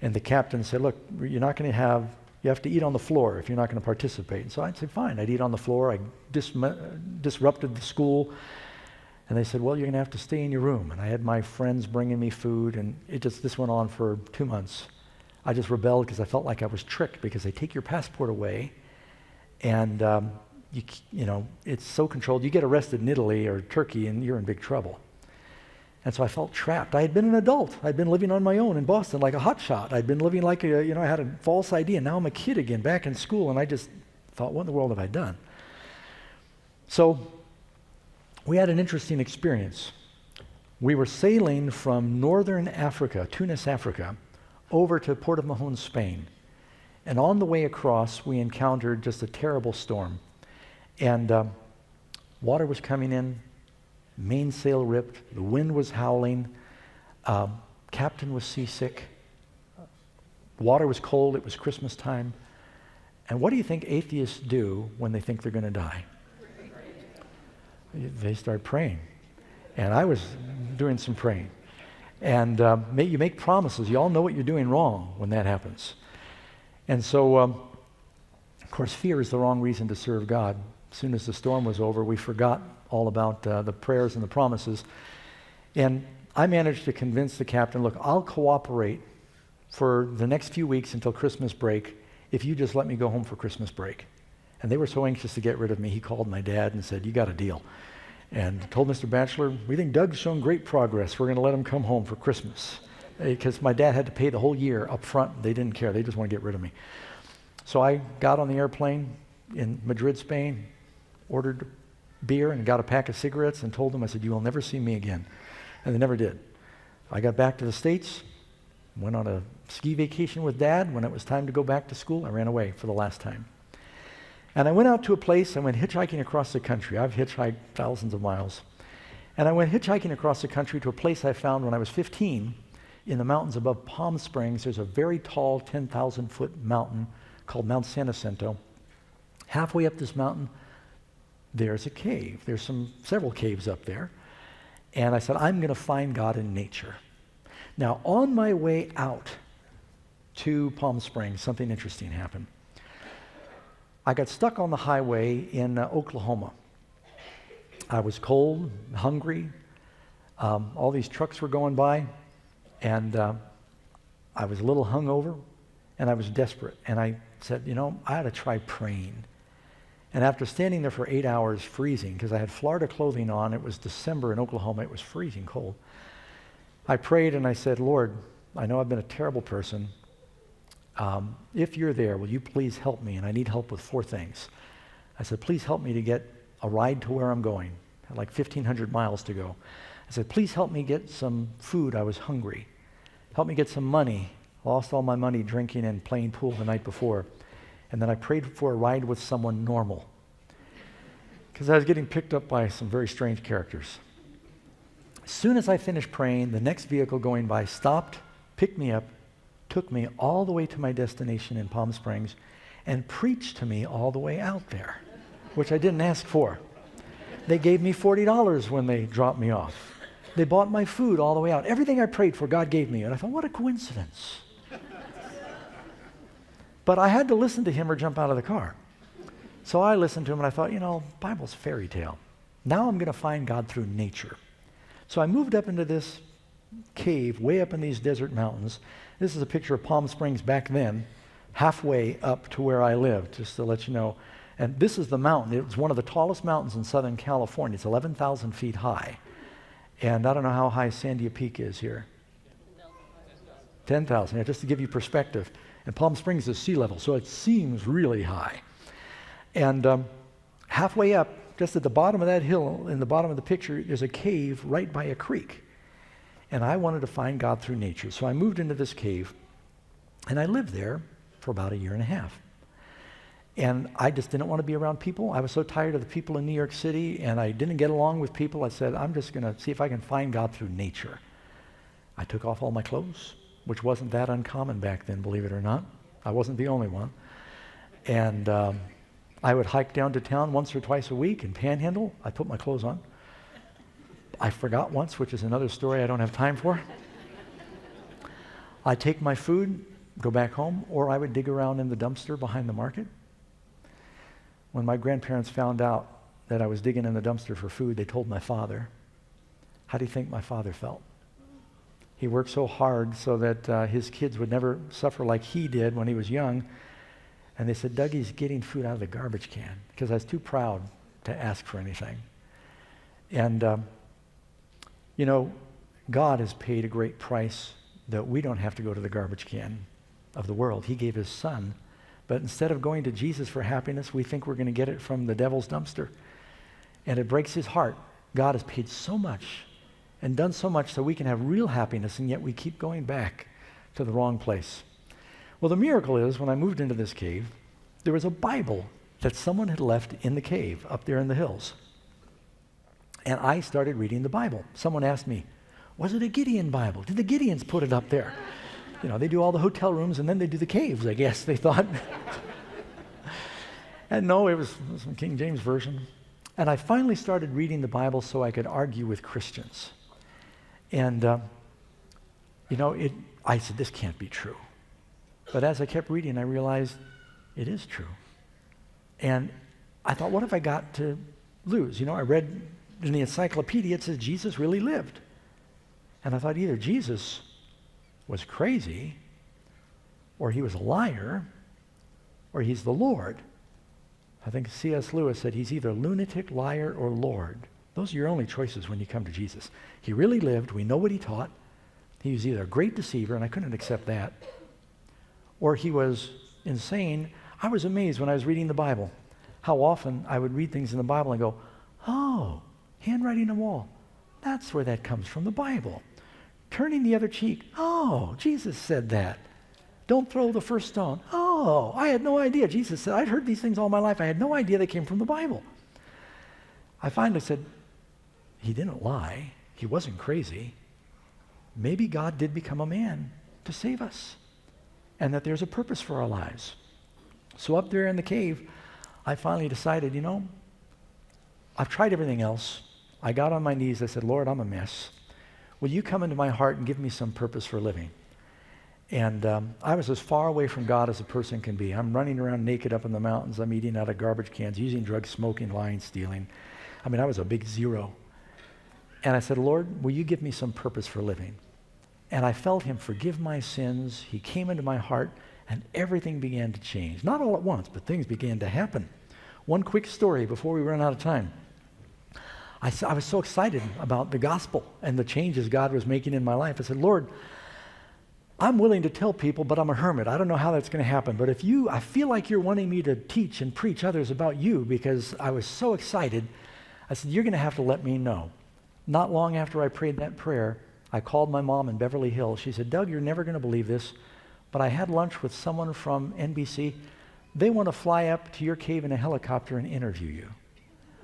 and the captain said, look, you have to eat on the floor if you're not going to participate. And so I'd say, fine, I'd eat on the floor. I disrupted the school, and they said, well, you're going to have to stay in your room. And I had my friends bringing me food, and this went on for 2 months. I just rebelled because I felt like I was tricked, because they take your passport away, and it's so controlled. You get arrested in Italy or Turkey, and you're in big trouble. And so I felt trapped. I had been an adult. I'd been living on my own in Boston like a hotshot. I'd been living like I had a false ID, and now I'm a kid again, back in school, and I just thought, what in the world have I done? So we had an interesting experience. We were sailing from northern Africa, Tunis, Africa, over to Port of Mahon, Spain. And on the way across, we encountered just a terrible storm. And water was coming in, mainsail ripped, the wind was howling, captain was seasick, water was cold, it was Christmas time. And what do you think atheists do when they think they're going to die? They start praying. And I was doing some praying. And you make promises. You all know what you're doing wrong when that happens. And so, of course, fear is the wrong reason to serve God. As soon as the storm was over, we forgot all about the prayers and the promises. And I managed to convince the captain, look, I'll cooperate for the next few weeks until Christmas break if you just let me go home for Christmas break. And they were so anxious to get rid of me, he called my dad and said, you got a deal. And told Mr. Batchelor, we think Doug's shown great progress. We're going to let him come home for Christmas. Because my dad had to pay the whole year up front. They didn't care. They just want to get rid of me. So I got on the airplane in Madrid, Spain, ordered beer and got a pack of cigarettes and told them, I said, you will never see me again. And they never did. I got back to the States, went on a ski vacation with Dad. When it was time to go back to school, I ran away for the last time. And I went out to a place, I went hitchhiking across the country. I've hitchhiked thousands of miles. And I went hitchhiking across the country to a place I found when I was 15 in the mountains above Palm Springs. There's a very tall 10,000-foot mountain called Mount San Jacinto. Halfway up this mountain, there's a cave. There's several caves up there. And I said, I'm going to find God in nature. Now, on my way out to Palm Springs, something interesting happened. I got stuck on the highway in Oklahoma. I was cold, hungry. All these trucks were going by, and I was a little hungover, and I was desperate. And I said, I ought to try praying. And after standing there for 8 hours freezing, because I had Florida clothing on, it was December in Oklahoma, it was freezing cold. I prayed and I said, Lord, I know I've been a terrible person. If you're there, will you please help me? And I need help with 4 things. I said, please help me to get a ride to where I'm going. I had like 1,500 miles to go. I said, please help me get some food. I was hungry. Help me get some money. Lost all my money drinking and playing pool the night before. And then I prayed for a ride with someone normal, because I was getting picked up by some very strange characters. As soon as I finished praying, the next vehicle going by stopped, picked me up, took me all the way to my destination in Palm Springs, and preached to me all the way out there, which I didn't ask for. They gave me $40 when they dropped me off. They bought my food all the way out. Everything I prayed for, God gave me. And I thought, what a coincidence. But I had to listen to him or jump out of the car. So I listened to him and I thought, Bible's fairy tale. Now I'm going to find God through nature. So I moved up into this cave way up in these desert mountains. This is a picture of Palm Springs back then, halfway up to where I lived, just to let you know. And this is the mountain. It was one of the tallest mountains in Southern California. It's 11,000 feet high. And I don't know how high Sandia Peak is here. 10,000, yeah, just to give you perspective. And Palm Springs is sea level, so it seems really high. And halfway up, just at the bottom of that hill, in the bottom of the picture, there's a cave right by a creek. And I wanted to find God through nature. So I moved into this cave, and I lived there for about 1.5 years. And I just didn't want to be around people. I was so tired of the people in New York City, and I didn't get along with people. I said, I'm just going to see if I can find God through nature. I took off all my clothes, which wasn't that uncommon back then, believe it or not. I wasn't the only one. And I would hike down to town once or twice a week and panhandle. I put my clothes on. I forgot once, which is another story I don't have time for. I'd take my food, go back home, or I would dig around in the dumpster behind the market. When my grandparents found out that I was digging in the dumpster for food, they told my father. How do you think my father felt? He worked so hard so that his kids would never suffer like he did when he was young. And they said, Dougie's getting food out of the garbage can, because I was too proud to ask for anything. And, God has paid a great price that we don't have to go to the garbage can of the world. He gave his son. But instead of going to Jesus for happiness, we think we're going to get it from the devil's dumpster. And it breaks his heart. God has paid so much and done so much so we can have real happiness, and yet we keep going back to the wrong place. Well, the miracle is when I moved into this cave, there was a Bible that someone had left in the cave up there in the hills. And I started reading the Bible. Someone asked me, was it a Gideon Bible? Did the Gideons put it up there? You know, they do all the hotel rooms and then they do the caves, I guess, they thought. And no, it was some King James Version. And I finally started reading the Bible so I could argue with Christians. And, I said, this can't be true. But as I kept reading, I realized it is true. And I thought, what have I got to lose? You know, I read in the encyclopedia, it says Jesus really lived. And I thought either Jesus was crazy, or he was a liar, or he's the Lord. I think C.S. Lewis said he's either lunatic, liar, or Lord. Those are your only choices when you come to Jesus. He really lived. We know what he taught. He was either a great deceiver, and I couldn't accept that, or he was insane. I was amazed when I was reading the Bible how often I would read things in the Bible and go, oh, handwriting on the wall. That's where that comes from, the Bible. Turning the other cheek. Oh, Jesus said that. Don't throw the first stone. Oh, I had no idea. Jesus said, I'd heard these things all my life. I had no idea they came from the Bible. I finally said, he didn't lie. He wasn't crazy. Maybe God did become a man to save us, and that there's a purpose for our lives. So up there in the cave, I finally decided, I've tried everything else. I got on my knees. I said, Lord, I'm a mess. Will you come into my heart and give me some purpose for living? And I was as far away from God as a person can be. I'm running around naked up in the mountains. I'm eating out of garbage cans, using drugs, smoking, lying, stealing. I was a big zero. And I said, Lord, will you give me some purpose for living? And I felt him forgive my sins. He came into my heart, and everything began to change. Not all at once, but things began to happen. One quick story before we run out of time. I was so excited about the gospel and the changes God was making in my life. I said, Lord, I'm willing to tell people, but I'm a hermit. I don't know how that's going to happen. But I feel like you're wanting me to teach and preach others about you, because I was so excited. I said, you're going to have to let me know. Not long after I prayed that prayer, I called my mom in Beverly Hills. She said, Doug, you're never going to believe this, but I had lunch with someone from NBC. They want to fly up to your cave in a helicopter and interview you.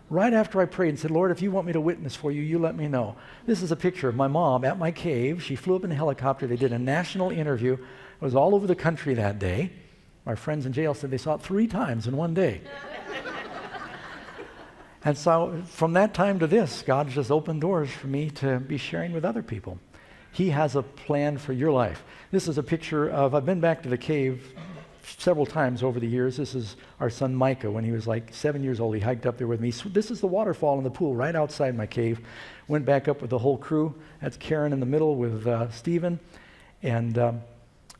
Right after I prayed and said, Lord, if you want me to witness for you, you let me know. This is a picture of my mom at my cave. She flew up in a helicopter. They did a national interview. It was all over the country that day. My friends in jail said they saw it 3 times in one day. And so from that time to this, God just opened doors for me to be sharing with other people. He has a plan for your life. This is a picture of, I've been back to the cave several times over the years. This is our son Micah. When he was like 7 years old, he hiked up there with me. So this is the waterfall in the pool right outside my cave. Went back up with the whole crew. That's Karen in the middle with Stephen. And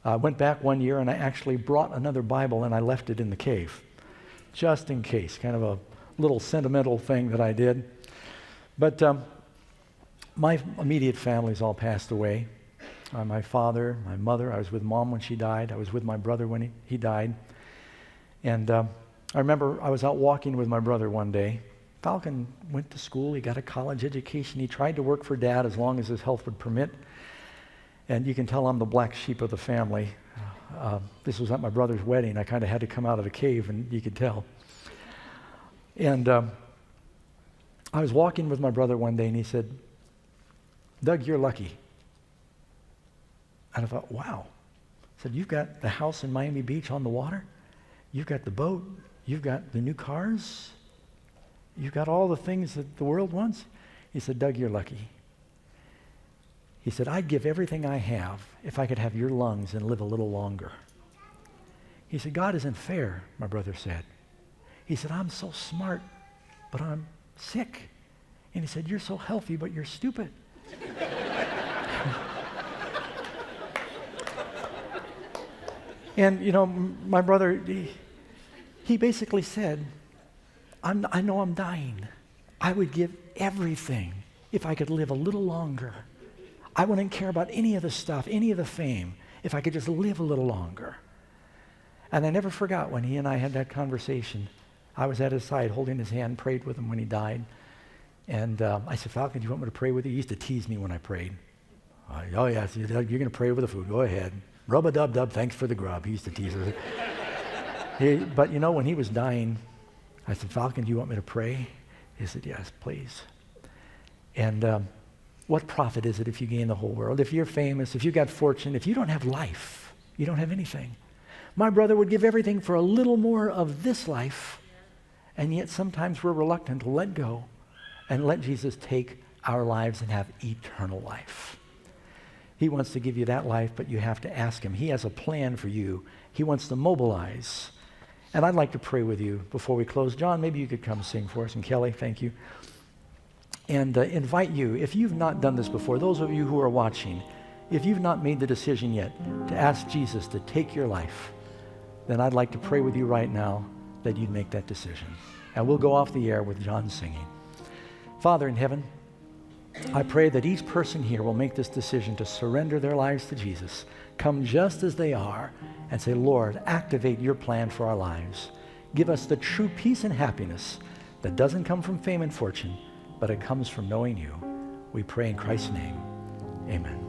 I went back one year, and I actually brought another Bible, and I left it in the cave, just in case, kind of a little sentimental thing that I did. But my immediate family's all passed away. My father, my mother. I was with Mom when she died. I was with my brother when he died. And I remember I was out walking with my brother one day. Falcon went to school. He got a college education. He tried to work for Dad as long as his health would permit. And you can tell I'm the black sheep of the family. This was at my brother's wedding. I kind of had to come out of the cave, and you could tell. And I was walking with my brother one day, and he said, Doug, you're lucky. And I thought, wow. I said, you've got the house in Miami Beach on the water. You've got the boat. You've got the new cars. You've got all the things that the world wants. He said, Doug, you're lucky. He said, I'd give everything I have if I could have your lungs and live a little longer. He said, God isn't fair, my brother said. He said, I'm so smart, but I'm sick. And he said, you're so healthy, but you're stupid. And, my brother, he basically said, I know I'm dying. I would give everything if I could live a little longer. I wouldn't care about any of the stuff, any of the fame, if I could just live a little longer. And I never forgot when he and I had that conversation. I was at his side holding his hand, prayed with him when he died. And I said, Falcon, do you want me to pray with you? He used to tease me when I prayed. Oh, yeah, you're going to pray over the food. Go ahead. Rub-a-dub-dub, thanks for the grub. He used to tease us. But you know, when he was dying, I said, Falcon, do you want me to pray? He said, yes, please. And what profit is it if you gain the whole world? If you're famous, if you got fortune, if you don't have life, you don't have anything. My brother would give everything for a little more of this life, and yet sometimes we're reluctant to let go and let Jesus take our lives and have eternal life. He wants to give you that life, but you have to ask him. He has a plan for you. He wants to mobilize. And I'd like to pray with you before we close. John, maybe you could come sing for us. And Kelly, thank you. And invite you, if you've not done this before, those of you who are watching, if you've not made the decision yet to ask Jesus to take your life, then I'd like to pray with you right now that you'd make that decision. And we'll go off the air with John singing. Father in heaven, I pray that each person here will make this decision to surrender their lives to Jesus, come just as they are, and say, Lord, activate your plan for our lives. Give us the true peace and happiness that doesn't come from fame and fortune, but it comes from knowing you. We pray in Christ's name. Amen.